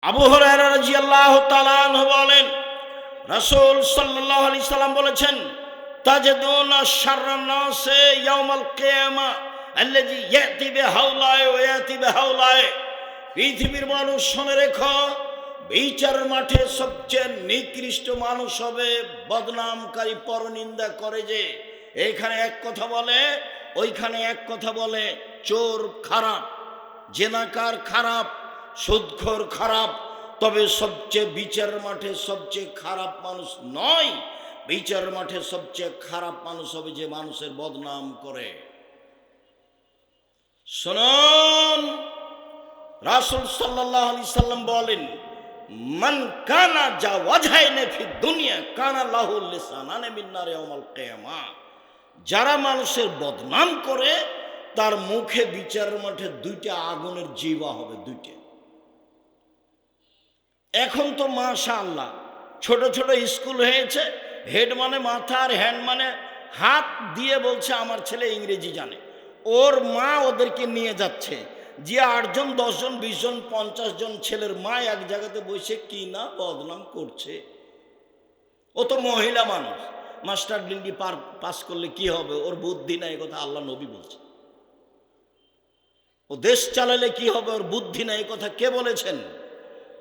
আবু হুরায়রা রাদিয়াল্লাহু তাআলা আনহু বলেন, রাসূল সাল্লাল্লাহু আলাইহি সাল্লাম বলেছেন, তাজিদুনা শাররান নাসি ইয়াউমাল কিয়ামা আল্লাযী ইয়াতি বিহাওলাই ওয়া ইয়াতি বিহাওলাই। পৃথিবীর মানুষ শুনে রেখো, বিচারের মাঠে সবচেয়ে নিকৃষ্ট মানুষ হবে বদনামকারী, পরনিন্দা করে, যে এইখানে এক কথা বলে ওইখানে এক কথা বলে। চোর খারাপ, জেনাকার খারাপ, সুদখোর খারাপ, তবে সবচেয়ে বিচারের মাঠে সবচেয়ে খারাপ মানুষ নয়। বিচারের মাঠে সবচেয়ে খারাপ মানুষ হবে যে মানুষের বদনাম করে। শুনুন, রাসূল সাল্লাল্লাহু আলাইহি সাল্লাম বলেন, মান কানা যা ওয়াজহাইনে ফি দুনিয়া কানা লাহু লিসানানে মিন নার ইয়াউমাল কিয়ামা। যারা মানুষের বদনাম করে তার মুখে বিচারের মাঠে দুইটা আগুনের জিহ্বা হবে, দুইটা। এখন তো মাশাআল্লাহ ছোট ছোট স্কুল হয়েছে, হেড মানে মাথা আর হ্যান্ড মানে হাত দিয়ে বলছে আমার ছেলে ইংরেজি জানে। ওর মা ওদেরকে নিয়ে যাচ্ছে, যে 8 জন 10 জন 20 জন 50 জন ছেলের মা এক জায়গাতে বসে কি না বদনাম করছে। ও তো মহিলা মানুষ, মাস্টার ডিগ্রি পাস করলে কি হবে, ওর বুদ্ধি নাই, কথা আল্লাহ নবী বলছে। ও দেশ চালালে কি হবে, ওর বুদ্ধি নাই, কথা কে বলেছেন?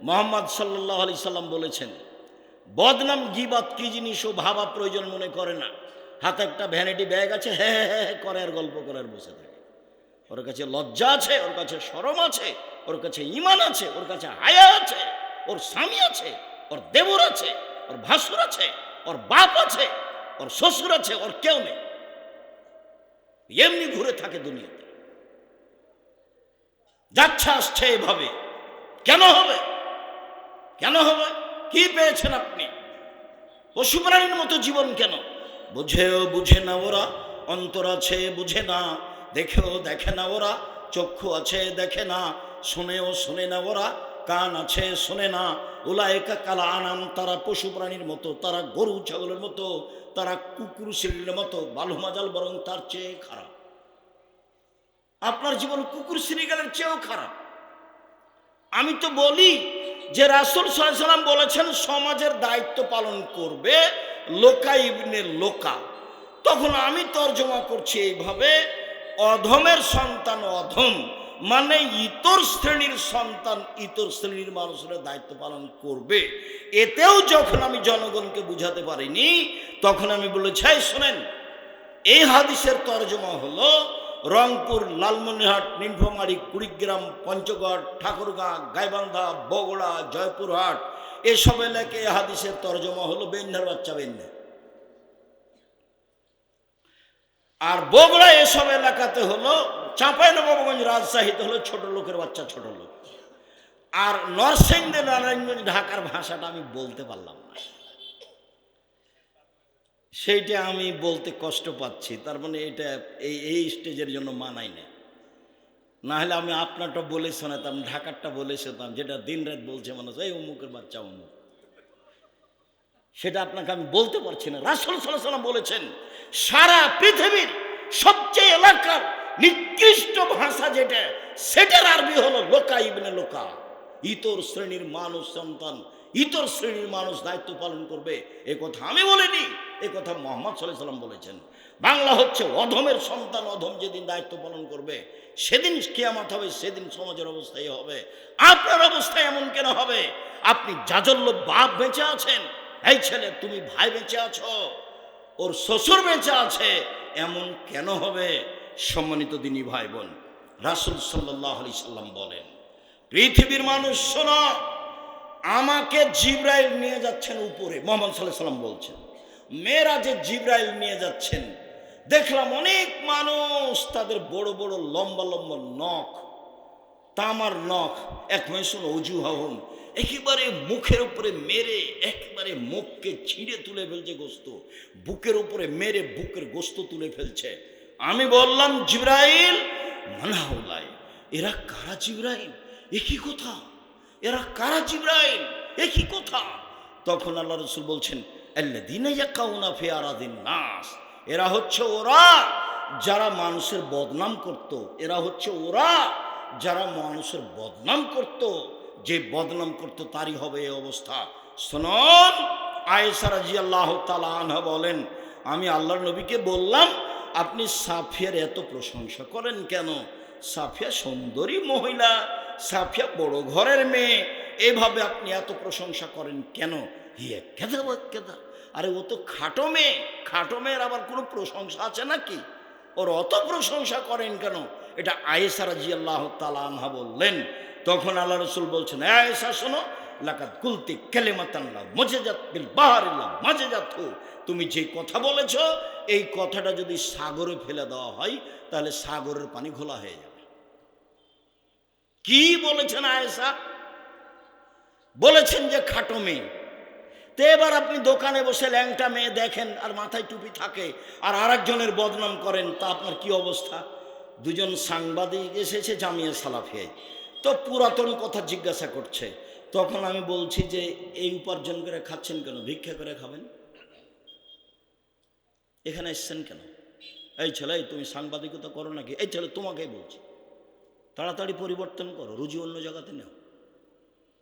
মুহাম্মদ সাল্লাল্লাহু আলাইহি সাল্লাম বলেছেন। বদনাম গীবত কি জিনিস ও ভাবা প্রয়োজন মনে করে না। হাতে একটা ভ্যানিটি ব্যাগ আছে, হ্যাঁ হ্যাঁ হ্যাঁ করে আর গল্প করে আর বসে থাকে। ওর কাছে লজ্জা আছে, ওর কাছে শরম আছে, ওর কাছে ঈমান আছে, ওর কাছে হায়া আছে, ওর স্বামী আছে, ওর দেবর আছে, ওর ভাসুর আছে, ওর বাপ আছে, ওর শ্বশুর আছে, ওর কেউ নেই। এমনি ঘুরে থাকে দুনিয়াতে, যাচ্ছে আসছে এভাবে। কেন হবে? কেন হবে? কি পেয়েছেন আপনি? পশু প্রাণীর মতো জীবন কেন? বুঝেও বুঝে না ওরা, অন্তর আছে বুঝে না, দেখেও দেখে না ওরা, চক্ষু আছে দেখে না, শুনেও শুনে না ওরা, কান আছে শুনে না। উলাইকা কাল আনাম, তারা পশু প্রাণীর মতো, তারা গরু ছাগলের মতো, তারা কুকুর শিরীরের মতো, বালু মাজাল বরং তার চেয়ে খারাপ। আপনার জীবন কুকুর শ্রীগালের চেয়েও খারাপ। আমি তো বলি যে রাসূল সাল্লাল্লাহু আলাইহি সাল্লাম বলেছেন সমাজের দায়িত্ব পালন করবে লোকা ইবনে লোকা। তখন আমি তর্জমা করছি এইভাবে, অধমের সন্তান অধম মানে ইতর শ্রেণীর সন্তান ইতর শ্রেণীর মানুষের দায়িত্ব পালন করবে। এতেও যখন আমি জনগণকে বুঝাতে পারিনি, তখন আমি বলেছি, শোনেন, এই হাদিসের তর্জমা হলো রংপুর, লালমনিরহাট, নীলফামারী, কুড়িগ্রাম, পঞ্চগড়, ঠাকুরগাঁ, গাইবান্ধা, বগুড়া, জয়পুরহাট এসব এলাকায় হাদিসের তর্জমা হলো বেন্ধার বাচ্চা বেন্ধা। আর বগুড়া এসব এলাকাতে হলো, চাঁপাইনবাবগঞ্জ, রাজশাহীতে হলো ছোট লোকের বাচ্চা ছোট লোক। আর নরসিংদী, নারায়ণগঞ্জ, ঢাকার ভাষাটা আমি বলতে পারলাম না, সেইটা আমি বলতে কষ্ট পাচ্ছি। তার মানে এটা এই স্টেজের জন্য মানাই না। না হলে আমি আপনারটা বলে শোনাতাম, ঢাকারটা বলে শোনাতাম, যেটা দিন রাত বলছে মানুষ, এই অমুকের বাচ্চা অমুক, সেটা আপনাকে আমি বলতে পারছি না। রাসূল সাল্লাল্লাহু আলাইহি সাল্লাম বলেছেন সারা পৃথিবীর সবচেয়ে এলাকার নিকৃষ্ট ভাষা যেটা, সেটার আরবি হলো লোকা ইবনে লোকা। ইতর শ্রেণীর মানুষ সন্তান ইতর শ্রেণীর মানুষ দায়িত্ব পালন করবে, এ কথা আমি বলিনি, এ কথা মুহাম্মদ সাল্লাল্লাহু আলাইহি সাল্লাম বলেছেন। বাংলা হচ্ছে অধমের সন্তান অধম যেদিন দায়িত্ব পালন করবে সেদিন কিয়ামত হবে, সেদিন সমাজের অবস্থায় হবে। আপনার অবস্থা এমন কেন হবে? আপনি জাজল্য বাপ বেঁচে আছেন, এই ছেলে তুমি ভাই বেঁচে আছো, ওর শ্বশুর বেঁচে আছে, এমন কেন হবে? সম্মানিত দিনী ভাই বোন, রাসূল সাল্লাল্লাহু আলাইহি সাল্লাম বলেন, পৃথিবীর মানুষ শোনো, আমাকে জিবরাইল নিয়ে যাচ্ছেন উপরে। মুহাম্মদ সাল্লাল্লাহু আলাইহি সাল্লাম বলছেন, মেরাজে জিবরাইল নিয়ে যাচ্ছেন। দেখলাম অনেক মানুষ, তাদের বড় বড় লম্বা লম্বা নখ, তামার নখ, এক মেশুন ওজুহাহুম, একেবারে মুখের উপরে মেরে একেবারে মুখকে ছিঁড়ে তুলে ফেলছে গোস্ত, বুকের উপরে মেরে বুকের গোস্ত তুলে ফেলছে। আমি বললাম, জিবরাইল মানহাউলাই, এরা কারা জিবরাইল? একই কথা, এরা কারা জিবরাইল? একই কথা। তখন আল্লাহ রাসূল বলছেন, আল্লাযীনা ইয়াকাউনা ফি আরাদিন নাস, এরা হচ্ছে ওরা যারা মানুষের বদনাম করত, এরা হচ্ছে ওরা যারা মানুষের বদনাম করত, যে বদনাম করতো তারই হবে এই অবস্থা। শুনুন, আয়েশা রাদিয়াল্লাহু তাআলা আনহা বলেন, আমি আল্লাহর নবীকে বললাম, আপনি সাফিয়ার এত প্রশংসা করেন কেন? সাফিয়া সুন্দরী মহিলা, সাফিয়া বড় ঘরের মেয়ে, এভাবে আপনি এত প্রশংসা করেন কেন? হিয়া কেদা বা কেদা, আরে ও তো খাটো মেয়ে, খাটো মেয়ের আবার কোনো প্রশংসা আছে নাকি? ওর অত প্রশংসা করেন কেন? এটা আয়েশা রাদিয়াল্লাহু তাআলা আনহা বললেন। তখন আল্লাহ রাসূল বলছেন, আয়েশা শোনো, লাকাদ কুলতি কালিমাতান লা মুজাজাত বিল বাহরি লা মুজাজাতহু, তুমি যে কথা বলেছ এই কথাটা যদি সাগরে ফেলে দেওয়া হয় তাহলে সাগরের পানি ঘোলা হয়ে যাবে। কি বলেছেন আয়েশা? বলেছেন যে খাটো মেয়ে। তো এবার আপনি দোকানে বসে ল্যাংটা মেয়ে দেখেন আর মাথায় টুপি থাকে আর আরেকজনের বদনাম করেন, তা আপনার কি অবস্থা? দুজন সাংবাদিক এসেছে জামিয়া সালাফিয়ায়, তো পুরাতন কথা জিজ্ঞাসা করছে। তখন আমি বলছি যে এই উপার্জন করে খাচ্ছেন কেন? ভিক্ষা করে খাবেন। এখানে এসছেন কেন? এই ছেলে, তুমি সাংবাদিকতা করো নাকি? এই ছেলে, তোমাকেই বলছি, তাড়াতাড়ি পরিবর্তন করো, রুজি অন্য জায়গাতে নাও।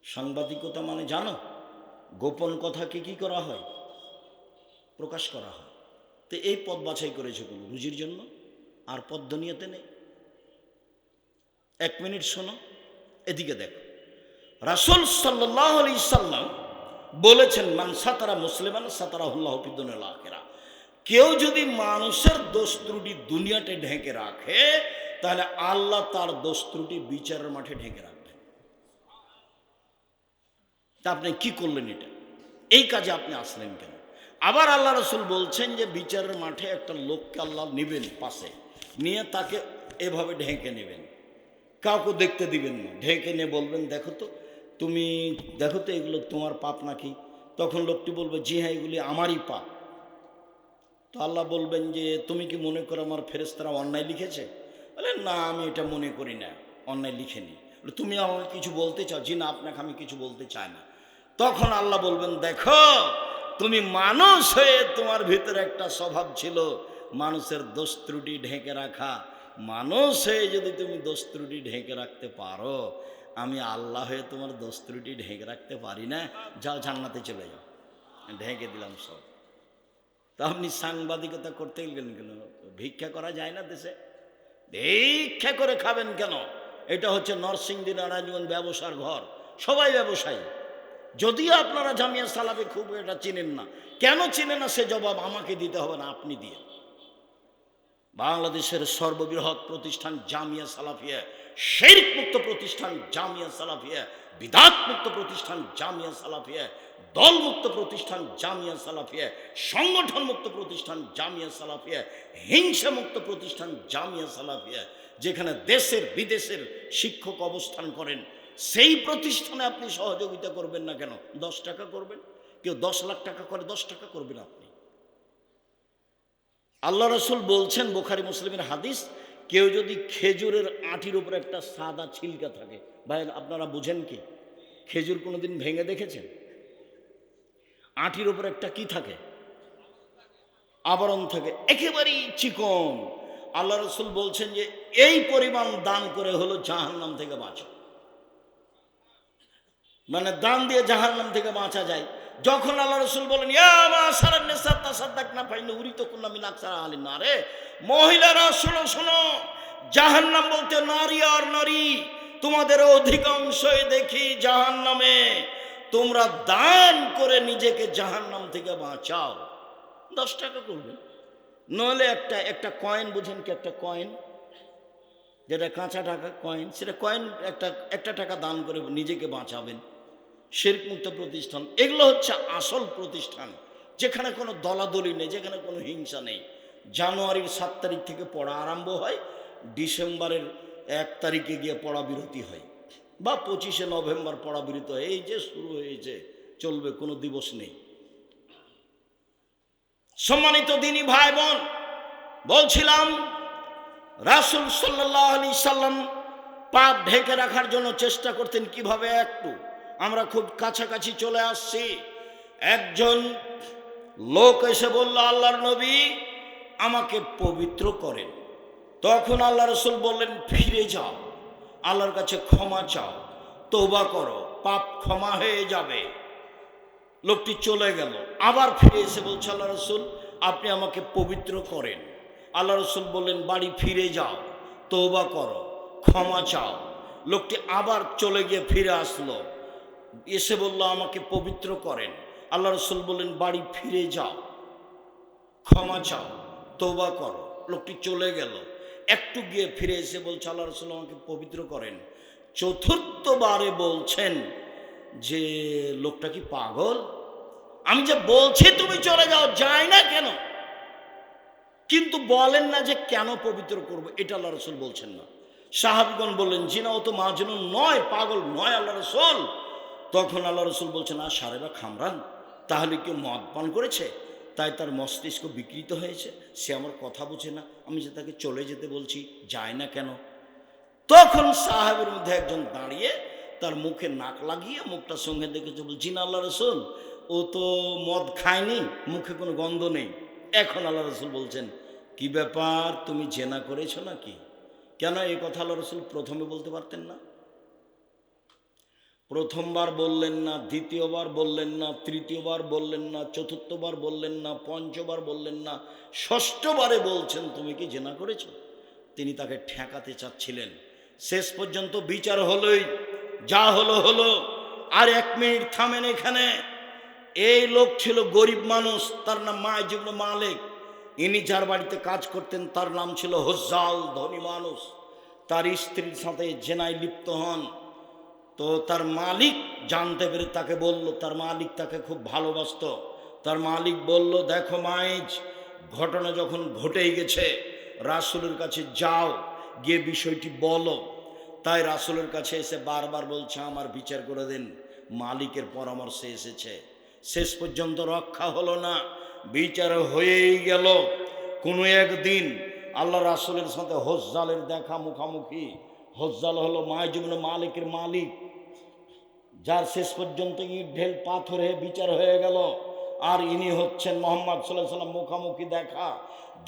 সাংবাদিকতা মানে জানো, গোপন কথাকে কি করা হয়? প্রকাশ করা হয়। তো এই পথ বাছাই করেছে কোনো রুজির জন্য, আর পথ দুনিয়াতে নেই। 1 মিনিট শোনো, এদিকে দেখো। রাসূল সাল্লাল্লাহু আলাইহি সাল্লাম বলেছেন, মান সাতারা মুসলিমান সাতারাহুল্লাহু ফিদ দুনিয়াল আখিরা, কেউ যদি মানুষের দোষ ত্রুটি দুনিয়াতে ঢেকে রাখে তাহলে আল্লাহ তার দোষ ত্রুটি বিচারের মাঠে ঢেকে রাখবেন। তা আপনি কি করলেন? এটা এই কাজে আপনি আসলেন কেন? আবার আল্লাহ রাসূল বলছেন যে বিচারের মাঠে একটা লোককে আল্লাহ নেবেন, পাশে নিয়ে তাকে এভাবে ঢেকে নেবেন, কাউকে দেখতে দিবেন না। ঢেকে নিয়ে বলবেন, দেখো তো, তুমি দেখো তো এগুলো তোমার পাপ নাকি? তখন লোকটি বলবে, জি হ্যাঁ, এগুলি আমারই পাপ। তো আল্লাহ বলবেন যে তুমি কি মনে করো আমার ফেরেশতারা অন্যায় লিখেছে? বলে, না, আমি এটা মনে করি না, অন্যায় লিখেনি। তুমি আমাকে কিছু বলতে চাও? জি না, আপনাকে আমি কিছু বলতে চাই না। তখন আল্লাহ বলবেন, দেখো, তুমি মানুষ হয়ে তোমার ভিতরে একটা স্বভাব ছিল মানুষের দোষ ত্রুটি ঢেকে রাখা। মানুষ হয়ে যদি তুমি দোষ ত্রুটি ঢেকে রাখতে পারো, আমি আল্লাহ হয়ে তোমার দোষ ত্রুটি ঢেকে রাখতে পারি না? যাও, জান্নাতে চলে যাও, ঢেকে দিলাম সব। তা আপনি সাংবাদিকতা করতে গেলেন কেন? ভিক্ষা করা যায় না দেশে? ভিক্ষা করে খাবেন কেন? এটা হচ্ছে নরসিংদী নারায়ণগঞ্জ ব্যবসার ঘর, সবাই ব্যবসায়ী। যদিও আপনারা জামিয়া সালাফি খুব এটা চিনেন না। কেন চিনেন না সে জবাব আমাকে দিতে হবে না, আপনি দিয়ে। বাংলাদেশের সর্ববৃহৎ প্রতিষ্ঠান জামিয়া সালাফিয়া, শিরক মুক্ত প্রতিষ্ঠান জামিয়া সালাফিয়া, বিদআত মুক্ত প্রতিষ্ঠান জামিয়া সালাফিয়া, দল মুক্ত প্রতিষ্ঠান জামিয়া সালাফিয়া, সংগঠন মুক্ত প্রতিষ্ঠান জামিয়া সালাফিয়া, হিংসা মুক্ত প্রতিষ্ঠান জামিয়া সালাফিয়া। যেখানে দেশের বিদেশের শিক্ষক অবস্থান করেন, সেই প্রতিষ্ঠানে আপনি সহযোগিতা করবেন না কেন? 10 টাকা করবেন, কেউ 10 লাখ টাকা করে 10 টাকা করবেন আপনি। আল্লাহ রাসূল বলছেন, বুখারী মুসলিমের হাদিস, কেউ যদি খেজুরের আঁটির উপর একটা সাদা ছিলকা থাকে, ভাই আপনারা বুঝেন কি? খেজুর কোনোদিন ভেঙে দেখেছেন? আঁটির উপর একটা কি থাকে? আবরণ থাকে, একেবারেই চিকন। আল্লাহ রাসূল বলছেন যে এই পরিমাণ দান করে হলো জাহান্নাম থেকে বাঁচা। মানে দান দিয়ে জাহান্নাম থেকে বাঁচা যায়। যখন আল্লাহ রাসূল বলেন, ইয়া মাশারান নিসা তাসাদদাকনা ফাইন উরিতুকুন্না মিন আকসারা আলিন নারে, মহিলারা শোনো শোনো, জাহান্নাম বলতে নারী আর নারী, তোমাদের অধিকাংশই দেখি জাহান্নামে। তোমরা দান করে নিজেকে জাহান্নাম থেকে বাঁচাও। 10 টাকা করবে, নইলে একটা কয়েন, বুঝেন কি? একটা কয়েন, যেটা কাঁচা টাকা কয়েন, সেটা কয়েন একটা টাকা দান করে নিজেকে বাঁচাবেন। শিরক মুক্ত প্রতিষ্ঠান, এগুলো হচ্ছে আসল প্রতিষ্ঠান, যেখানে কোনো দলাদলি নেই, যেখানে কোনো হিংসা নেই। জানুয়ারির 7 তারিখ থেকে পড়া আরম্ভ হয়, ডিসেম্বরের 1 তারিখে গিয়ে পড়া বিরতি হয়, বা 25শে নভেম্বর পড়া বিরতি হয়। এই যে শুরু হয়েছে, চলবে, কোনো দিবস নেই। সম্মানিত দিনী ভাই বোন, বলছিলাম রাসূল সাল্লাল্লাহু আলাইহি সাল্লাম পাপ ঢেকে রাখার জন্য চেষ্টা করতেন কিভাবে? একটু আমরা খুব কাছাকাছি চলে আসছি। একজন লোক এসে বলল, আল্লাহর নবী, আমাকে পবিত্র করেন। তখন আল্লাহ রাসূল বললেন, ফিরে যাও, আল্লাহর কাছে ক্ষমা চাও, তওবা করো, পাপ ক্ষমা হয়ে যাবে। লোকটি চলে গেল, আবার ফিরে এসে বলছে, আল্লাহ রসুল আপনি আমাকে পবিত্র করেন। আল্লাহ রসুল বললেন, বাড়ি ফিরে যাও, তওবা করো, ক্ষমা চাও। লোকটি আবার চলে গিয়ে ফিরে আসলো, এসে বলল, আমাকে পবিত্র করেন। আল্লাহ রসুল বললেন, বাড়ি ফিরে যাও, ক্ষমা চাও, তওবা করো। লোকটি চলে গেল, একটু গিয়ে ফিরে এসে বলছে, আল্লাহ রসুল আমাকে পবিত্র করেন। চতুর্থবারে বলছেন যে লোকটা কি পাগল? আমি যে বলছি তুমি চলে যাও, যায় না কেন? কিন্তু বলেন না যে কেন পবিত্র করব, এটা আল্লাহ রসুল বলছেন না। সাহাবীগণ বললেন, জিনা ও তো মাজনুন নয়, পাগল নয় আল্লাহ রসুল। তখন আল্লাহ রসুল বলছেন, আর সারেবা খামরান, তাহলে কেউ মদ পান করেছে, তাই তার মস্তিষ্ক বিকৃত হয়েছে, সে আমার কথা বোঝে না, আমি যে তাকে চলে যেতে বলছি, যায় না কেন? তখন সাহাবের মধ্যে একজন দাঁড়িয়ে তার মুখে নাক লাগিয়ে মুখটা সঙ্গে দেখেছে, বলছি না আল্লাহ রসুল, ও তো মদ খায়নি, মুখে কোনো গন্ধ নেই। এখন আল্লাহ রসুল বলছেন, কি ব্যাপার, তুমি জেনা করেছো নাকি? কেন এই কথা আল্লাহ রসুল প্রথমে বলতে পারতেন না? প্রথমবার বললেন না, দ্বিতীয়বার বললেন না, তৃতীয়বার বললেন না, চতুর্থবার বললেন না, পঞ্চবার বললেন না, ষষ্ঠবারে বলছেন, তুমি কি জেনা করেছো? তিনি তাকে ঠেকাতে চাচ্ছিলেন। শেষ পর্যন্ত বিচার হলোই, যা হলো হলো। আর 1 মিনিট থামেন এখানে। এই লোক ছিল গরিব মানুষ, তার নাম মাইজ ইবনে মালিক। ইনি যার বাড়িতে কাজ করতেন তার নাম ছিল হুজ্জাল, ধনী মানুষ। তার স্ত্রীর সাথে জেনায় লিপ্ত হন। তো তার মালিক জানতে পেরে তাকে বলল, তার মালিক তাকে খুব ভালোবাসত। তার মালিক বলল, দেখো মাইজ, ঘটনা যখন ঘটেই গেছে, রাসূলের কাছে যাও, গিয়ে বিষয়টি বলো। তাই রাসূলের কাছে এসে বারবার বলছে, আমার বিচার করে দেন। মালিকের পরামর্শে এসেছে, শেষ পর্যন্ত রক্ষা হলো না, বিচার হয়েই গেল। কোনো একদিন আল্লাহ রাসূলের সাথে হুজ্জালের দেখা, মুখামুখি। হুজ্জাল হলো মাইজ ইবনে মালিকের মালিক, যার শেষ পর্যন্ত ইট ঢেল পাথর হয়ে বিচার হয়ে গেল। আর ইনি হচ্ছেন মুহাম্মদ সাল্লাল্লাহু আলাইহি ওয়াসাল্লাম। মুখামুখি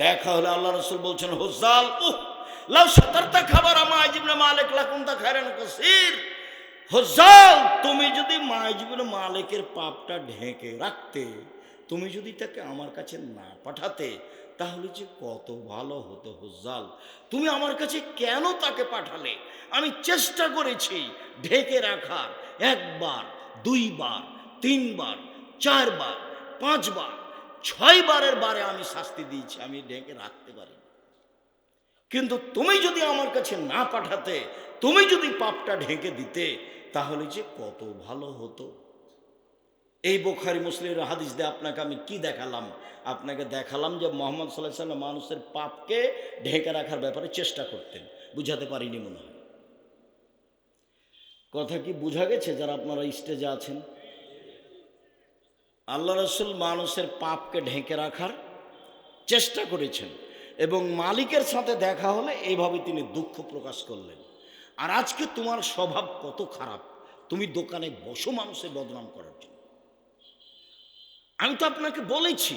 দেখা হলে আল্লাহ রাসূল বলছেন, হুজ্জাল, লাউ সাতারতা খাবারা মাইজ ইবনে মালিক লাকুনতা খায়রান কাসীর। হুজ্জাল, তুমি যদি মাইজ ইবনে মালিকের পাপটা ঢেকে রাখতে, তুমি যদি তাকে আমার কাছে না পাঠাতে, তাহলে যে কত ভালো হতো। হুজ্জাল, তুমি আমার কাছে কেন তাকে পাঠালে? আমি চেষ্টা করেছি ঢেকে রাখার, 1 বার, 2 বার, 3 বার, 4 বার, 5 বার, 6 বারের বারে আমি শাস্তি দিয়েছি, আমি ঢেকে রাখতে পারি। কিন্তু তুমি যদি আমার কাছে না পাঠাতে, তুমি যদি পাপটা ঢেকে দিতে, তাহলে যে কত ভালো হতো। এই বুখারী মুসলিমের হাদিস দিয়ে আপনাকে আমি কি দেখালাম? আপনাকে দেখালাম যে মুহাম্মদ সাল্লাল্লাহু আলাইহি ওয়াসাল্লাম মানুষের পাপকে ঢেকে রাখার ব্যাপারে চেষ্টা করতেন। বুঝাতে পারিনি মনে হয়। কথা কি বোঝা গেছে যারা আপনারা স্টেজে আছেন? আল্লাহ রাসূল মানুষের পাপকে ঢেকে রাখার চেষ্টা করেছেন, এবং মালিকের সাথে দেখা হলে এইভাবে তিনি দুঃখ প্রকাশ করলেন। আর আজকে তোমার স্বভাব কত খারাপ, তুমি দোকানে বসো মানুষের বদনাম করার জন্য। আমি তো আপনাকে বলেছি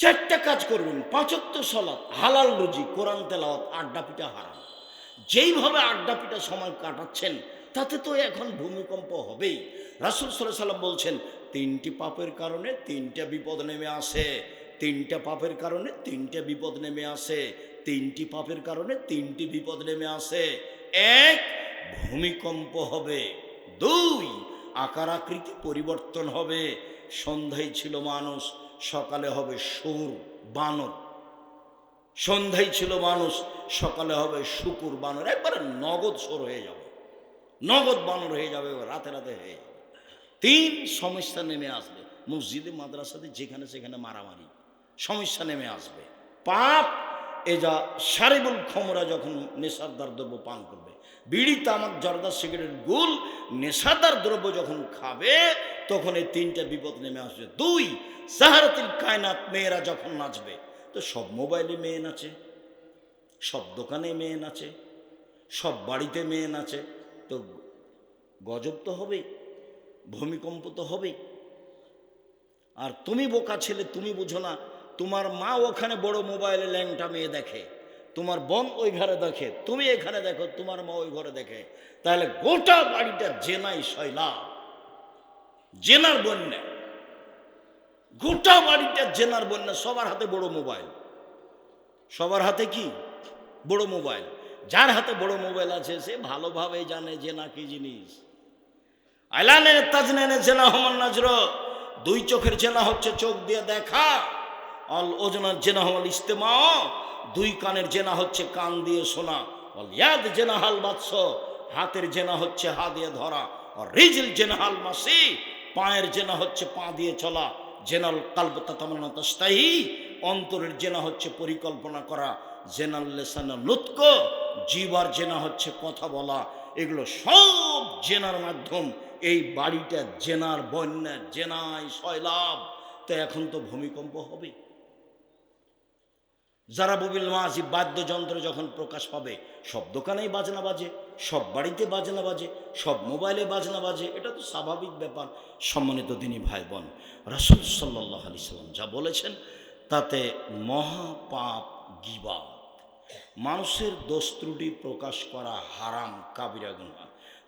4টা কাজ করবেন, 5 ওয়াক্ত সালাত, হালাল রুজি, কোরআন তেলাওয়াত, আড্ডা পিটা হারাম। যেইভাবে আড্ডা পিটা সময় কাটাচ্ছেন, তাতে তো এখন ভূমিকম্প হবেই। রাসূল সাল্লাল্লাহু আলাইহি ওয়াসাল্লাম বলছেন, 3টি পাপের কারণে 3টা বিপদ নেমে আসে। 3টা পাপের কারণে 3টা বিপদ নেমে আসে। 3টি পাপের কারণে 3টি বিপদ নেমে আসে। 1, ভূমিকম্প হবে। 2, আকার আকৃতি পরিবর্তন হবে। সন্ধ্যায় ছিল মানুষ, সকালে হবে সুর, বানর। সন্ধ্যায় ছিল মানুষ, সকালে হবে শুকুর, বানর। একবারে নগদ সুর হয়ে যাবে, নগদ বানর হয়ে যাবে, রাতে রাতে হয়ে যাবে। 3, সমস্যা নেমে আসবে। মসজিদে, মাদ্রাসাতে, যেখানে সেখানে মারামারি, সমস্যা নেমে আসবে। পাপ, এ যা শারিবুল খমরা, যখন নেশাদার দ্রব্য পান করবে, বিড়ি, তামাক, জর্দা, সিগারেট, গুল, নেশাদার দ্রব্য যখন খাবে, তখন এই 3টা বিপদ নেমে আসবে। 2, সাহারাতুল কায়নাত, মেয়েরা যখন নাচবে, তো সব মোবাইলে মেয়ে নাচে, সব দোকানে মেয়ে নাচে, সব বাড়িতে মেয়ে নাচে, তো গজব তো হবেই, ভূমিকম্প তো হবেই। আর তুমি বোকা ছেলে, তুমি বুঝো না, তোমার মা ওখানে বড় মোবাইলে ল্যাংটা মেয়ে দেখে, তোমার বোন ওই ঘরে দেখে, তুমি এখানে দেখো, তোমার মা ওই ঘরে দেখে, তাহলে গোটা বাড়িটা জেনাই সয়লাব, জেনার বন্যা, গোটা বাড়িটা জেনার বন্যা। সবার হাতে বড় মোবাইল, সবার হাতে কি বড় মোবাইল। যার হাতে বড় মোবাইল আছে সে ভালোভাবে জানে জেনা কি জিনিস। আইলানের তাজনানে জেনা হমান নাজর, দুই চোখের জেনা হচ্ছে চোখ দিয়ে দেখা। অল ওজনার জেনা হল ইস্তেমা, দুই কানের জেনা হচ্ছে কান দিয়ে শোনা। অল ইয়াদ জেনা হাল বাদশ, হাতের জেনা হচ্ছে হাত দিয়ে ধরা। আর রিজিল জেনা হাল মাসি, পায়ের জেনা হচ্ছে পা দিয়ে চলা। জেনাল কালব তাতামান্না তাস্তাহি, অন্তরের জেনা হচ্ছে পরিকল্পনা করা। জেনাল লেসানা নুতক, জিহ্বার জেনা হচ্ছে কথা বলা। এগুলো সব জেনার মাধ্যম। এই বাড়িটা জেনার বন্যা, জেনায় সয়লাব। তো এখন তো ভূমিকম্প হবে। যারা বুবিল মাঝি বাদ্যযন্ত্র যখন প্রকাশ পাবে, সব দোকানেই বাজনা বাজে, সব বাড়িতে বাজনা বাজে, সব মোবাইলে বাজনা বাজে। এটা তো স্বাভাবিক ব্যাপার। সম্মানিত দিনী ভাই বোন, রাসূল সাল্লাল্লাহু আলাইহি সাল্লাম যা বলেছেন তাতে মহাপাপ গীবাত, মানুষের দোষ ত্রুটি প্রকাশ করা হারাম, কাবিরা গুনাহ।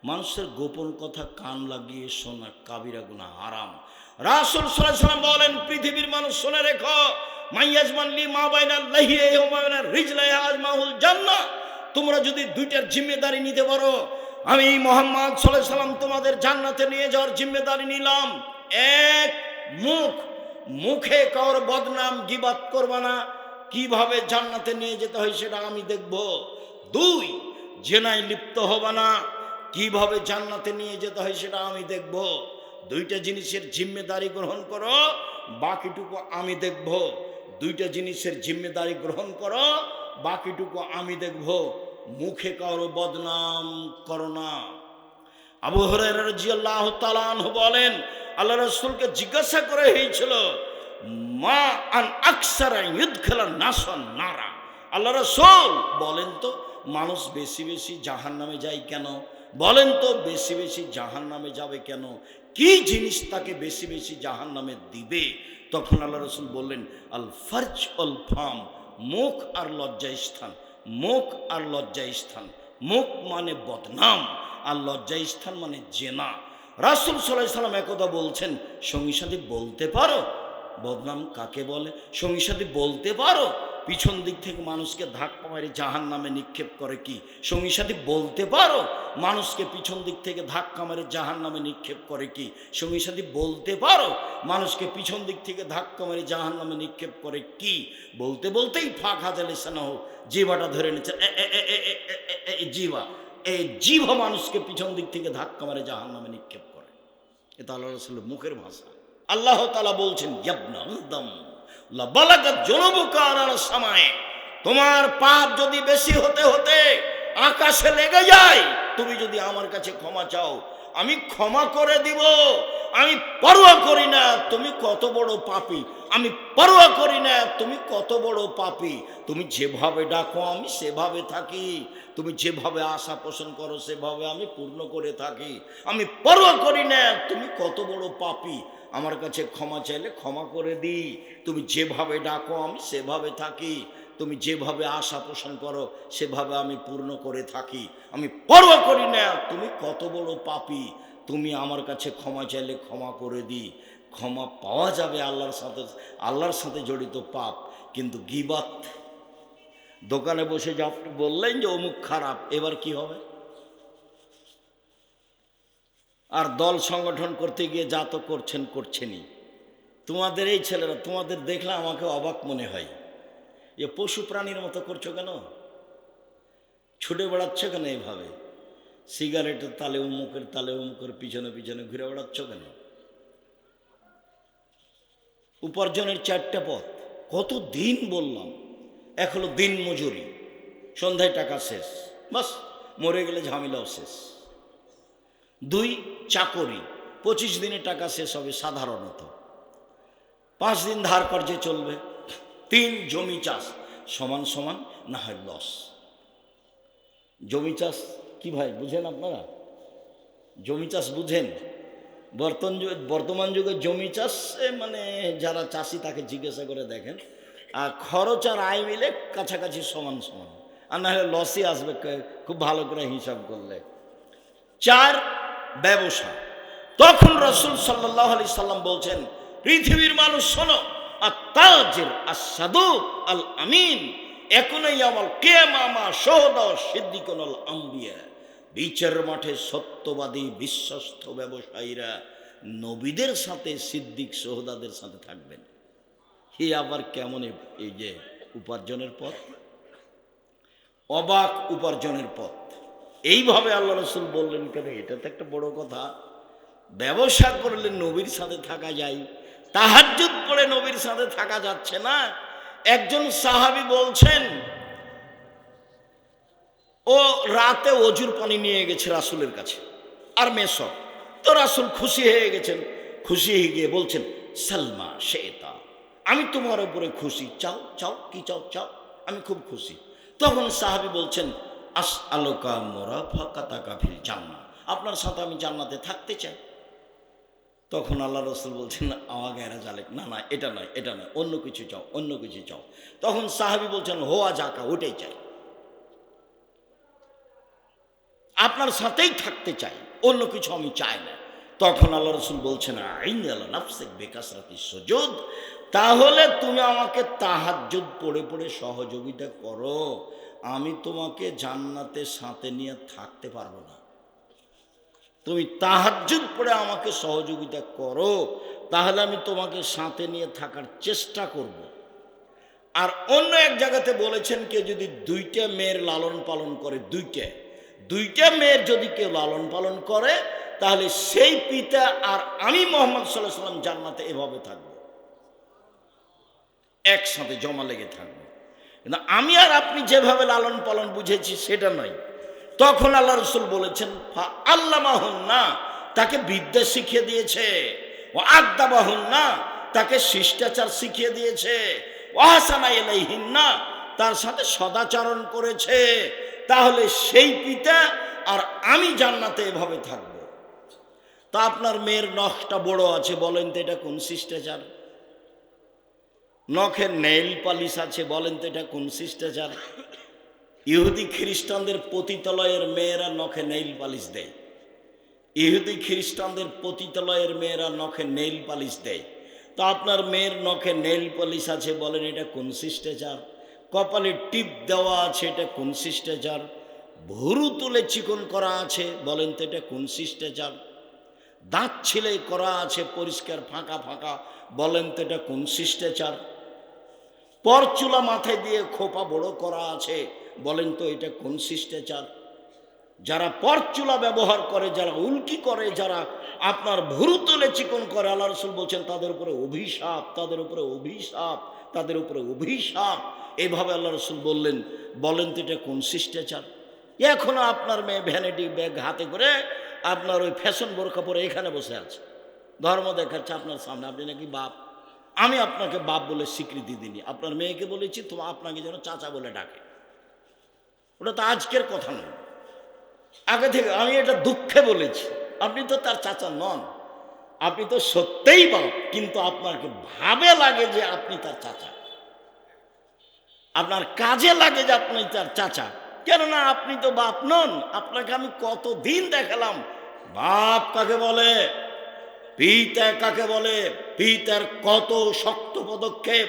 মানুষের গোপন কথা কান লাগিয়ে শোনা কাবিরা গুনাহ, হারাম। রাসূল সাল্লাল্লাহু আলাইহি সাল্লাম বলেন, পৃথিবীর মানুষ শুনে রেখো, মাইয়াজমান লি মা বাইনাল লাহিয়া ওয়া বাইনার রিজলাইহা আজমাউল জান্নাহ। তোমরা যদি দুইটার জিম্মেদারি নিতে পারো, আমি মুহাম্মদ সাল্লাল্লাহু আলাইহি সাল্লাম তোমাদের জান্নাতে নিয়ে যাওয়ার জিম্মেদারি নিলাম। এক, মুখ, মুখে কার বদনাম গীবাত করবা না, কিভাবে জান্নাতে নিয়ে যেতে হয় সেটা আমি দেখব। দুই, জেনায় লিপ্ত হবা না, কিভাবে জান্নাতে নিয়ে যেতে হয় সেটা আমি দেখব। দুইটা জিনিসের জিম্মেদারি গ্রহণ করো, বাকিটুকু আমি দেখব। দুইটা জিনিসের জিম্মেদারি গ্রহণ করো, বাকিটুকু আমি দেখব। মুখে কারো বদনাম করো না। আবু হুরায়রা রাদিয়াল্লাহু তাআলা আনহু বলেন, আল্লাহ রাসূলকে জিজ্ঞাসা করা হয়েছিল, মা আন আকসারা ইউদখিলান নাসান নারা। আল্লাহ রাসূল বলেন তো, মানুষ বেশি বেশি জাহান্নামে যায় কেন? বলেন তো, বেশি বেশি জাহান্নামে যাবে কেন? কি জিনিস তাকে বেশি বেশি জাহান্নামে দিবে? তখন আল্লাহ রাসূল বললেন, আল ফারজ আল ফাম, মুখ আর লজ্জাস্থান। মুখ আর লজ্জাস্থান, মুখ মানে বদনাম, আর লজ্জাস্থান মানে জেনা। রাসূল সাল্লাল্লাহু আলাইহি সাল্লাম একদা বলছেন, সঙ্গী সাথী বলতে পারো বদনাম কাকে বলে? সঙ্গী সাথী বলতে পারো পিছন দিক থেকে মানুষকে ধাক্কা মারে জাহান্নামে নিক্ষেপ করে কি? সঙ্গী সাথী বলতে পারো মানুষকে পিছন দিক থেকে ধাক্কা মারে জাহান্নামে নিক্ষেপ করে কি? সঙ্গী সাথী বলতে পারো মানুষকে পিছন দিক থেকে ধাক্কা মারে জাহান্নামে নিক্ষেপ করে কি? বলতে বলতেই ফাঁক হাতে লেসানো হোক, জিভাটা ধরে নিচ্ছে, জিভা, এই জিভা মানুষকে পিছন দিক থেকে ধাক্কা মারে জাহান্নামে নিক্ষেপ করে। এটা আল্লাহ রাসূলের মুখের ভাষা। আল্লাহ তাআলা বলছেন, ইয়াবনা আদম লা বালাগাত যুনুবুকা আলাল সামায়ে, তোমার পাপ যদি বেশি হতে হতে আকাশে লেগে যায়, তুমি যদি আমার কাছে ক্ষমা চাও আমি ক্ষমা করে দিব। আমি পরোয়া করি না তুমি কত বড় পাপী, আমি পরোয়া করি না তুমি কত বড় পাপী। তুমি যেভাবে ডাকো আমি সেভাবে থাকি, তুমি যেভাবে আশা পোষণ করো সেভাবে আমি পূর্ণ করে থাকি। আমি পরোয়া করি না তুমি কত বড় পাপী, আমার কাছে ক্ষমা চাইলে ক্ষমা করে দিই। তুমি যেভাবে ডাকো আমি সেভাবে থাকি, তুমি যেভাবে আশা পোষণ করো সেভাবে আমি পূর্ণ করে থাকি। আমি পরোয়া করি না তুমি কত বড় পাপী, তুমি আমার কাছে ক্ষমা চাইলে ক্ষমা করে দিই। ক্ষমা পাওয়া যাবে আল্লাহর সাথে জড়িত পাপ। কিন্তু গীবাত, দোকানে বসে যে আপনি বললেন যে অমুক খারাপ, এবার কি হবে? আর দল সংগঠন করতে গিয়ে যা তো করছেনই। তোমাদের এই ছেলেরা, তোমাদের দেখলে আমাকে অবাক মনে হয়, এ পশু প্রাণীর মতো করছো কেন? ছুটে বেড়াচ্ছ কেন এইভাবে? সিগারেটের তালে অমুকের পিছনে পিছনে ঘুরে বেড়াচ্ছ কেন? উপার্জনের চারটা পথ, কত দিন বললাম, এক হলো দিন মজুরি, সন্ধ্যায় টাকা শেষ, বাস মরে গেলে ঝামেলাও শেষ। দুই, চাকরি, 25 দিনে টাকা শেষ হবে সাধারণত, 5 দিন ধার কর্জে চলবে। 3, জমি চাষ, সমান সমান না হয় লস। জমি চাষ কি ভাই বুঝেন আপনারা? জমি চাষ বুঝেন? বর্তমান যুগে জমি চাষ মানে যারা চাষি তাকে জিজ্ঞাসা করে দেখেন, আর খরচ আর আয় মিলে কাছাকাছি সমান সমান। আর না হলে লসই আসবে খুব ভালো করে হিসাব করলে। 4, ব্যবসা। তখন রাসূল সাল্লাল্লাহু আলাইহি সাল্লাম বলছেন, পৃথিবীর মানুষ শোনো, আত-তাজির আস-সাদুক আল আমিন একুনাই ইয়াউমাল কিয়ামা মা শুহাদা সিদ্দিকুন আল আম্বিয়া। বিচারের মাঠে সত্যবাদী বিশ্বস্ত ব্যবসায়ীরা নবীদের সাথে, সিদ্দিক শুহাদাদের সাথে থাকবেন। হে আবার কেমন এই যে উপার্জনের পথ, অবাক উপার্জনের পথ। এইভাবে আল্লাহ রাসূল বললেন কেন? এটা তো একটা বড় কথা। ব্যবসা করলে নবীর সাথে থাকা যায়, তাহাজ্জুদ পড়ে নবীর সাথে থাকা যাচ্ছে না। একজন সাহাবী বলছেন, ও রাতে অজুর পানি নিয়ে গেছে রাসূলের কাছে আর মেসক। তো রাসূল খুশি হয়ে গেছেন, খুশি হয়ে গিয়ে বলছেন, সালমা শেতা, আমি তোমার উপরে খুশি, চাও চাও, কি চাও চাও, আমি খুব খুশি। তখন সাহাবী বলছেন, আসআলুকা মুরাফাকাতাকা ফিল জান্নাহ, আপনার সাথে আমি জান্নাতে থাকতে চাই। তখন আল্লাহ রাসূল বলছেন, আমাকে এরা জালেক, না না এটা নয়, এটা নয়, অন্য কিছু চাও, অন্য কিছু চাও। তখন সাহাবী বলছেন, হোয়া জাকা, ওটাই চাই, আপনার সাথেই থাকতে চাই, অন্য কিছু আমি চাই না। তখন আল্লাহ রাসূল বলছেন, আইন আলা নাফসিক বিকাসরাতি সুজুদ, তাহলে তুমি আমাকে তাহাজ্জুদ পড়ে পড়ে সহযোগিতা করো, আমি তোমাকে জান্নাতে সাথে নিয়ে থাকতে পারবো না। তুমি তাহাজ্জুদ পড়ে আমাকে সহযোগিতা করো, তাহলে আমি তোমাকে সাথে নিয়ে থাকার চেষ্টা করব। আর অন্য এক জায়গাতে বলেছেন, কেউ যদি 2টা মেয়ের লালন পালন করে, দুইটা মেয়ের যদি কেউ লালন পালন করে, তাহলে সেই পিতা আর আমি মুহাম্মদ সাল্লাল্লাহু আলাইহি ওয়াসাল্লাম জান্নাতে এভাবে থাকবো, একসাথে জমা লেগে থাকবো। কিন্তু আমি আর আপনি যেভাবে লালন পালন বুঝেছি সেটা নয়। তখন আল্লাহ রাসূল বলেছেন, আল্লামাহুন্না, তাকে বিদ্যা শিখিয়ে দিয়েছে, ও আদাবাহুন্না, তাকে শিষ্টাচার শিখিয়ে দিয়েছে, ও আহসানা ইলাইহিন্না, তার সাথে সদাচরণ করেছে। তাহলে সেই পিতা আর আমি জান্নাতে এভাবে থাকব। তা আপনার মেয়ের নখটা বড় আছে, বলেন তো এটা কোন শিষ্টাচার? নখের নেইল পালিশ আছে, বলেন তো এটা কোন শিষ্টাচার? ইহুদি খ্রিস্টানদের পতিতালয়ের মেয়েরা নখে নেইল পালিশ দেয়, ইহুদি খ্রিস্টানদের পতিতালয়ের মেয়েরা নখে নেইল পালিশ দেয়। তা আপনার মেয়ের নখে নেইল পালিশ আছে, বলেন এটা কোন শিষ্টাচার? কপালে টিপ দেওয়া আছে, এটা কোন শিষ্টাচার? ভুরু তুলে চিকন করা আছে, বলেন তো এটা কোন শিষ্টাচার? দাঁত ছিলে করা আছে পরিষ্কার ফাঁকা ফাঁকা, বলেন তো এটা কোন শিষ্টাচার? পরচুলা মাথায় দিয়ে খোপা বড় করা আছে, বলেন তো এটা কোন শিষ্টাচার? যারা পরচুলা ব্যবহার করে, যারা উল্কি করে, যারা আপনার ভুরু তুলে চিকন করে, আল্লাহ রাসূল বলছেন তাদের উপরে অভিশাপ, তাদের উপরে অভিশাপ, তাদের উপরে অভিশাপ। এইভাবে আল্লাহ রাসূল বললেন, বলেন তো এটা কোন শিষ্টাচার? এখনো আপনার মেয়ে ভ্যানিটি ব্যাগ হাতে করে আপনার ওই ফ্যাশন বোরকা পরে এখানে বসে আছে, ধর্ম দেখাচ্ছে আপনার সামনে, আপনি নাকি বাপ। আমি আপনাকে বাপ বলে স্বীকৃতি দিইনি, আপনার মেয়েকে বলেছি তো আপনাকে যেন চাচা বলে ডাকে। ওটা তো আজকের কথা নয়, আগে থেকে আমি এটা দুঃখে বলেছি। আপনি তো তার চাচা নন, আপনি তো সত্যিই বাপ, কিন্তু আপনাকে ভাবে লাগে যে আপনি তার চাচা, আপনার কাজে লাগে যে আপনি তার চাচা। কেননা আপনি তো বাপ নন। আপনাকে আমি কতদিন দেখালাম বাপ কাকে বলে, পিতা কাকে বলে, পিতার কত শক্ত পদক্ষেপ।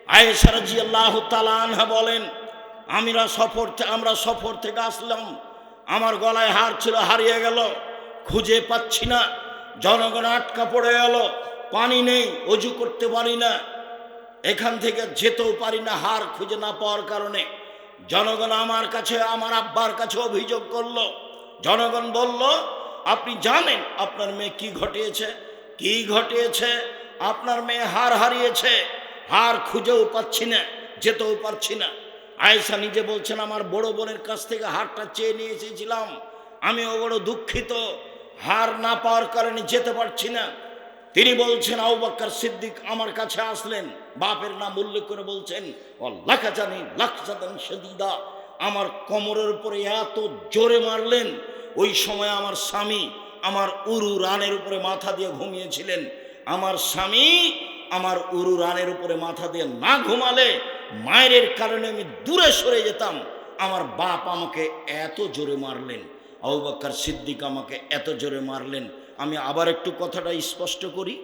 আয়েশা রাদিয়াল্লাহু তাআলা আনহা বলেন, আমরা সফর থেকে আসলাম, আমার গলায় হার ছিল, হারিয়ে গেল, খুঁজে পাচ্ছি না, জনগণ আটকা পড়ে গেল, পানি নেই, অজু করতে পারি না, এখান থেকে যেতেও পারি না হার খুঁজে না পাওয়ার কারণে। জনগণ আমার কাছে, আমার আব্বার কাছে অভিযোগ করলো। জনগণ বলল, আপনি জানেন আপনার মেয়ে কি ঘটিয়েছে? কি ঘটিয়েছে? আপনার মেয়ে হার হারিয়েছে, হার খুঁজেও পাচ্ছি না, যেতেও পারছি না। আয়েশা নিজে বলছেন, আমার বড় বোনের কাছ থেকে হারটা চেয়ে নিয়ে এসেছিলাম, আমিও বড় দুঃখিত, হার না পাওয়ার কারণে যেতে পারছি না। তিনি বলছেন, আবু বকর সিদ্দিক আমার কাছে আসলেন, বাপের নাম উল্লেখ করে বলছেন, লাখাজানি লাখজাদান শাদীদা, আমার কোমরের উপরে এত জোরে মারলেন। ওই সময় আমার স্বামী আমার উরু রানের উপরে মাথা দিয়ে ঘুমিয়েছিলেন। আমার স্বামী আমার উরু রানের উপরে মাথা দিয়ে না ঘুমালে মায়ের কারণে আমি দূরে সরে যেতাম, আমার বাপ আমাকে এত জোরে মারলেন, আবু বকর সিদ্দিক আমাকে এত জোরে মারলেন। আমি আবার একটু কথাটা স্পষ্ট করি।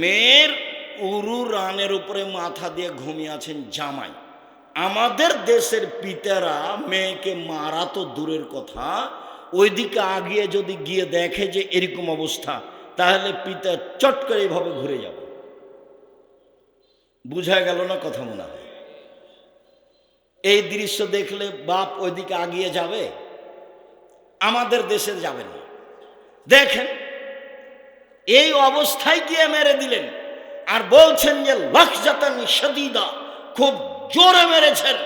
মেয়ের উরু রানের উপরে মাথা দিয়ে ঘুমিয়ে আছেন জামাই। আমাদের দেশের পিতারা মেয়েকে মারা তো দূরের কথা, ওইদিকে আগিয়ে যদি গিয়ে দেখে যে এরকম অবস্থা, তাহলে পিতা চট করে এইভাবে ঘুরে যাবে। বুঝা গেল না কথা? মনে হয় এই দৃশ্য দেখলে বাপ ওইদিকে আগিয়ে যাবে? আমাদের দেশে যাবে না। দেখেন এই অবস্থায় গিয়ে মেরে দিলেন, আর বলছেন যে লাখজাতান শাদীদা, খুব জোরে মেরেছেন।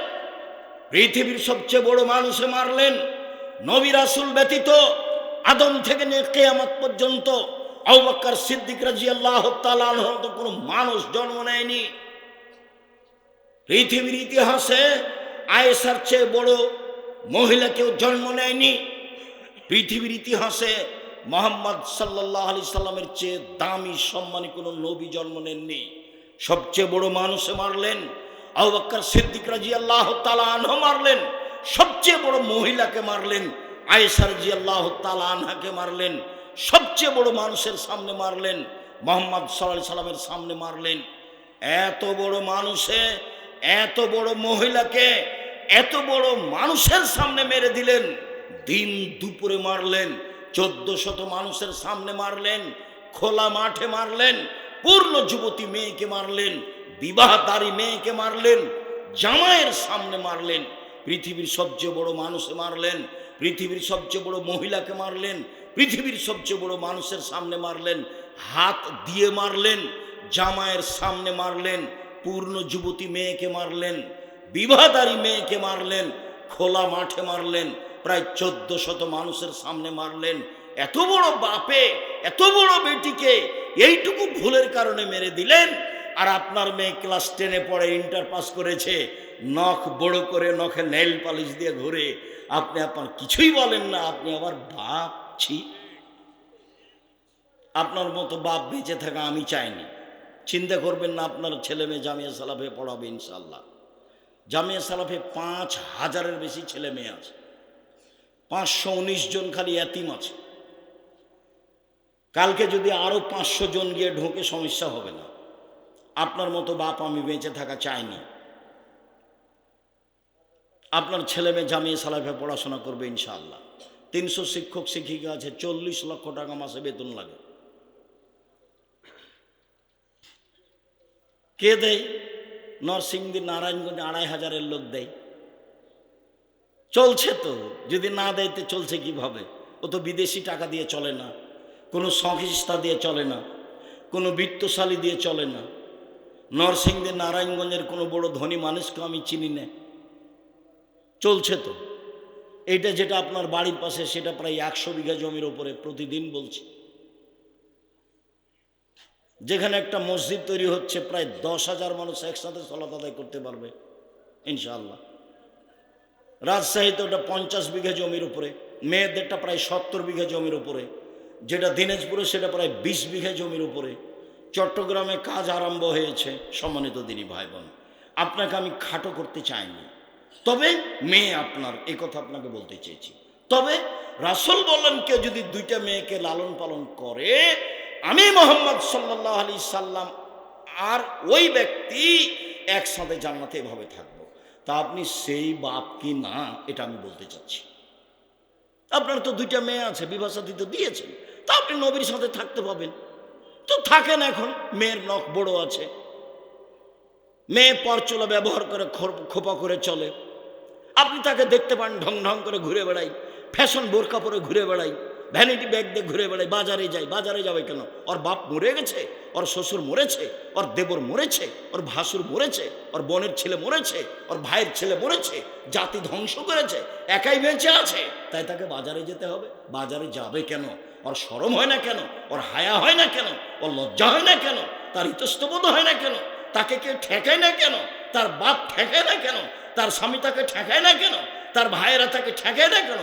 পৃথিবীর সবচেয়ে বড় মানুষে মারলেন। নবী রাসূল ব্যতীত আদম থেকে নিয়ে কিয়ামত পর্যন্ত আবু বকর সিদ্দিক রাদিয়াল্লাহু তাআলা আনহু তো কোনো মানুষ জন্ম নেয়নি। পৃথিবীর ইতিহাসে আয়েশার চেয়ে বড় মহিলা কেউ জন্ম নেয়নি। পৃথিবীর ইতিহাসে মুহাম্মদ সাল্লাল্লাহু আলাইহি সাল্লামের চেয়ে দামি সম্মানী কোনো নবী জন্ম নেননি। সবচেয়ে বড় মানুষে মারলেন, আবু বকর সিদ্দিক রাদিয়াল্লাহু তাআলা আনহু মারলেন। সবচেয়ে বড় মহিলাকে মারলেন, আয়েশা রাদিয়াল্লাহু তাআলা আনহাকে মারলেন। সবচেয়ে বড় মানুষের সামনে মারলেন, মুহাম্মদ সাল্লাল্লাহু আলাইহি সাল্লামের সামনে মারলেন। এত বড় মানুষে, এত বড় মহিলাকে এত বড় মানুষের সামনে মেরে দিলেন। দিন দুপুরে মারলেন, 1400 মানুষের সামনে মারলেন, খোলা মাঠে মারলেন, পূর্ণ যুবতী মেয়েকে মারলেন, বিবাহদারী মেয়েকে মারলেন, জামাইয়ের সামনে মারলেন। পৃথিবীর সবচেয়ে বড় মানুষে মারলেন, পৃথিবীর সবচেয়ে বড় মহিলাকে মারলেন, পৃথিবীর সবচেয়ে বড় মানুষের সামনে মারলেন, হাত দিয়ে মারলেন, জামাইয়ের সামনে মারলেন, পূর্ণ যুবতী মেয়েকে মারলেন, বিবাহদারী মেয়েকে মারলেন, খোলা মাঠে মারলেন, প্রায় 1400 মানুষের সামনে মারলেন। এত বড় বাপে এত বড় বেটিকে এইটুকু ভুলের কারণে মেরে দিলেন। আর আপনার মেয়ে ক্লাস 10-এ পড়ে, ইন্টার পাস করেছে, নখ বড় করে নখে নেইল পালিশ দিয়ে ঘুরে, আপনি আপনার কিছুই বলেন না, আপনি আবার বাপ। ছি, আপনার মতো বাপ বেঁচে থাকা আমি চাইনি। চিন্তা করবেন না, আপনার ছেলে মেয়ে জামিয়া সালাফে পড়াবে ইনশাল্লাহ। জামিয়া সালাফে 5000-এর বেশি ছেলে মেয়ে আছে, 519 জন খালি এতিম আছে। কালকে যদি আরো 500 জন গিয়ে ঢোকে সমস্যা হবে না। আপনার মতো বাপ আমি বেঁচে থাকা চাইনি। আপনার ছেলে মেয়ে জামিয়া সালাফে পড়াশোনা করবে ইনশাআল্লাহ। 300 শিক্ষক শিক্ষিকা আছে, 40 লক্ষ টাকা মাসে বেতন লাগে। কে দেয়? নরসিংদী নারায়ণগঞ্জে 2500-এর লোক দেয়। চলছে তো, যদি না দেয় তো চলছে কিভাবে? ও তো বিদেশি টাকা দিয়ে চলে না, কোনো সংস্থা দিয়ে চলে না, কোনো বিত্তশালী দিয়ে চলে না। নরসিংদী নারায়ণগঞ্জের কোনো বড় ধনী মানুষকে আমি চিনি না। চলছে তো। এইটা যেটা আপনার বাড়ির পাশে, সেটা প্রায় 100 বিঘা জমির ওপরে, প্রতিদিন বলছি। যেখানে একটা মসজিদ তৈরি হচ্ছে, প্রায় 10,000 মানুষ একসাথে সালাত আদায় করতে পারবে ইনশাআল্লাহ। রাজশাহীতে ওটা 50 বিঘা জমির উপরে, মেয়েদেরটা প্রায় 70 বিঘা জমির উপরে, যেটা দিনাজপুরে সেটা প্রায় 20 বিঘা জমির উপরে। চট্টগ্রামে কাজ আরম্ভ হয়েছে। সম্মানিত দিনী ভাই বোন, আপনাকে আমি খাটো করতে চাইনি, তবে মেয়ে আপনার, এই কথা আপনাকে বলতে চেয়েছি। তবে রাসূল বললেন, কেউ যদি 2টা মেয়েকে লালন পালন করে, আমি মুহাম্মদ সাল্লাল্লাহু আলাইহি সাল্লাম আর ওই ব্যক্তি একসাথে জান্নাতে এভাবে থাকবো। তা আপনি সেই বাপ কি না, এটা আমি বলতে চাচ্ছি। আপনার তো 2টা মেয়ে আছে, বিবাহ সাথী তো দিয়েছেন, তা আপনি নবীর সাথে থাকতে পাবেন তো থাকেন। এখন মেয়ের নখ বড় আছে, মেয়ে পরচুলা ব্যবহার করে, খোপা করে চলে, আপনি তাকে দেখতে পান ঢং ঢং করে ঘুরে বেড়াই, ফ্যাশন বোরকা পরে ঘুরে বেড়াই, ভ্যানিটি ব্যাগ দিয়ে ঘুরে বেড়াই, বাজারে যাই। বাজারে যাবে কেন? ওর বাপ মরে গেছে, ওর শ্বশুর মরেছে, ওর দেবর মরেছে, ওর ভাসুর মরেছে, ওর বোনের ছেলে মরেছে, ওর ভাইয়ের ছেলে মরেছে, জাতি ধ্বংস করেছে, একাই বেঁচে আছে, তাই তাকে বাজারে যেতে হবে। বাজারে যাবে কেন? ওর শরম হয় না কেন? ওর হায়া হয় না কেন? ওর লজ্জা হয় না কেন? তার ইতস্তবোধ হয় না কেন? তাকে কেউ ঠেকায় না কেন? তার বাপ ঠেকায় না কেন? তার স্বামী তাকে ঠেকায় না কেন? তার ভাইয়েরা তাকে ঠেকায় না কেন?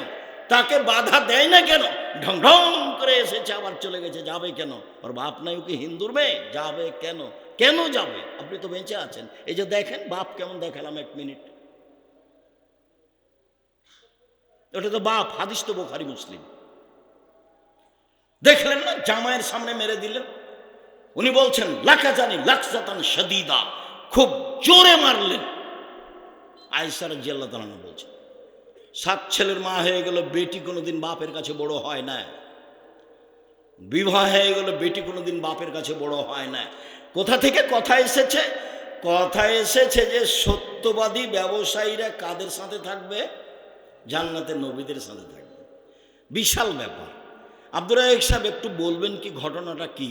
তাকে বাধা দেয় না কেন? ঢং ঢং করে এসেছে, আবার চলে গেছে, যাবে কেন? ওর বাপ নাই, ওকে হিন্দুর মেয়ে, যাবে কেন? কেন যাবে? আপনি তো বেঁচে আছেন। এই যে দেখেন বাপ কেমন দেখালাম 1 মিনিট, ওটা তো বাপ, হাদিস তো বুখারী মুসলিম। দেখলেন না, জামাইয়ের সামনে মেরে দিলেন। উনি বলছেন লাকা জানি লাকসাতান শাদীদা, খুব জোরে মারলেন। আয়েশা রাদিয়াল্লাহু তাআলা বলছেন 7 ছেলের মা হয়ে গেল, বেটি কোনোদিন বাপের কাছে বড় হয় না। বিবাহ হয়ে গেল, বেটি কোনোদিন বাপের কাছে বড় হয় না। কোথা থেকে কথা এসেছে? কথা এসেছে যে সত্যবাদী ব্যবসায়ীরা কাদের সাথে থাকবে? জান্নাতের নবীদের সাথে থাকবে। বিশাল ব্যাপার। আব্দুর রাজ্জাক সাহেব একটু বলবেন কি ঘটনাটা কি?